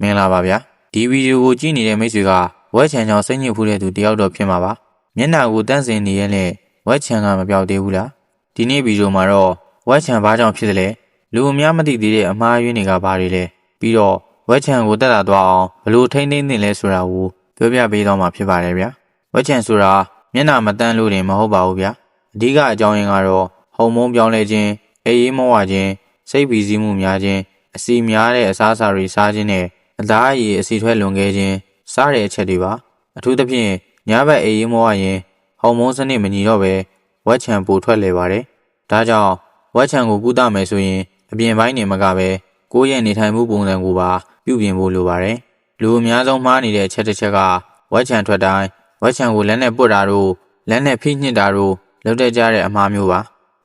မင်္ဂလာပါဗျာဒီဗီဒီယိုကိုကြည့်နေတဲ့မိတ်ဆွေကဝက်ချန်ကြောင့်စိတ်ညစ်ဖူးတဲ့သူတယောက်တော့ဖြစ်မှာပါမျက်နှာကိုတန့်စင်နေရဲ့နဲ့ဝက်ချန်ကမပြောက်သေးဘူးလားဒီနေ့ဗီဒီယိုမှာတော့ဝက်ချန်ဘာကြောင့်ဖြစ်သလဲလူအများမသိသေးတဲ့အမှားအယွင်းတွေကဘာတွေလဲပြီးတော့ဝက်ချန်ကိုတက်တာသွားအောင်ဘယ်လိုထိန်းသိမ်းသင့်လဲဆိုတာကိုပြောပြပေးတော့မှာဖြစ်ပါတယ်ဗျာဝက်ချန်ဆိုတာမျက်နှာမတန့်လို့တင်မဟုတ်ပါဘူးဗျာအဓိကအကြောင်းရင်းကတော့ဟော်မုန်းပြောင်းလဲခြင်းအေးအေးမောဝခြင်းစိတ်ပီစီးမှုများခြင်းအစီများတဲ့အစားအစာတွေစားခြင်းနဲ့အသားအရည်အစီထွက်လွန်ခဲ့ခြင်းစားတဲ့အချက်တွေပါအထူးသဖြင့်ညဘက်အေးအေးမောဝရင်ဟော်မုန်းစနစ်မညီတော့ပဲဝက်ချန်ပိုထွက်လေပါတယ်ဒါကြောင့်ဝက်ချန်ကိုကုသမယ်ဆိုရင်အပြင်ပိုင်းနေမကပဲကိုယ့်ရဲ့နေထိုင်မှုပုံစံကိုပါပြုပြင်ဖို့လိုပါတယ်လူအများဆုံးမှားနေတဲ့အချက်တစ်ချက်ကဝက်ချန်ထွက်တိုင်းဝက်ချန်ကိုလက်နဲ့ပုတ်တာတို့လက်နဲ့ဖိညှစ်တာတို့လုပ်တတ်ကြတဲ့အမှားမျိုးပါ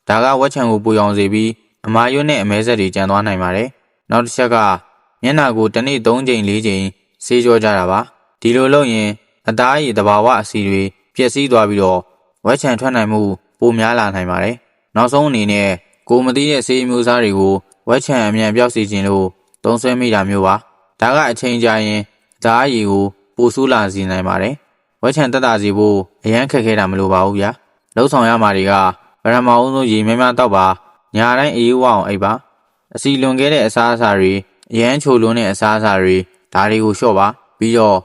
ဒါကဝက်ချန်ကိုပူအောင်စေပြီးအမာရွတ်နဲ့အမဲဆက်တွေကျန်သွားနိုင်ပါတယ်နောက်တစ်ချက်ကမျက်နှာကိုတစ်နေ့3ချိန်4ချိန်ဆေးကြောကြတာပါဒီလိုလုပ်ရင်အသားရည်တဘာဝအဆီတွေပျက်စီးသွားပြီးတော့ဝက်ချန်ထွက်နိုင်မှုပိုများလာနိုင်ပါတယ်နောက်ဆုံးအနေနဲ့ကိုမသိတဲ့ဆေးမျိုးစားတွေကိုဝက်ချန်အမြန်ပြောက်စီခြင်းလို့သုံးဆွဲမိတာမျိုးပါဒါကအချိန်ကြာရင်အသားရည်ကိုပိုဆိုးလာစေနိုင်ပါတယ်ဝက်ချန်တက်တာစီဖို့အရန်ခက်ခဲတာမလိုပါဘူးဗျာလှုပ်ဆောင်ရမှာတွေကပထမအဆုံးရေများများတောက်ပါညာတိုင်းအေးဝအောင်အိပ်ပါအစီလွန်ခဲ့တဲ့အစားအစာတွေအရန်ချိုလွန်းတဲ့အစားအစာတွေဒါတွေကိုလျှော့ပါပြီးတော့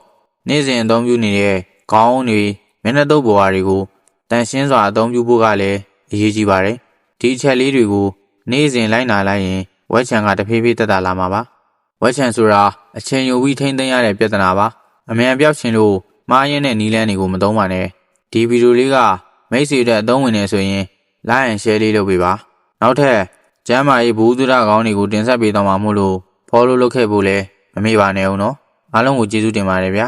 နေ့စဉ်အသုံးပြုနေတဲ့ခေါင်းတွေမျက်နှာတုပ်ပေါ်ဝါတွေကိုတန်ရှင်းစွာအသုံးပြုဖို့ကလည်းအရေးကြီးပါတယ်ဒီအချက်လေးတွေကိုနေ့စဉ်လိုက်နာလိုက်ရင်ဝက်ချန်ကတဖြည်းဖြည်းတက်တာလာမှာပါဝက်ချန်ဆိုတာအချိန်ယူပြီးထိန်းသိမ်းရတဲ့ပြဿနာပါအမြန်ပြောက်ချင်လို့မှားရင်းတဲ့နီးလန်းတွေကိုမသုံးပါနဲ့ဒီဗီဒီယိုလေးကမိတ်ဆွေတွေအသုံးဝင်နေဆိုရင် like and share လေးလုပ်ပေးပါနောက်ထပ်ကျမ်းမာရေးဘူးသုဒကောင်းတွေကိုတင်ဆက်ပေးတော့မှာမို့လို့ follow လုပ်ခဲ့ဖို့လည်းမမေ့ပါနဲ့ဦးနော်အားလုံးကိုကျေးဇူးတင်ပါတယ်ဗျာ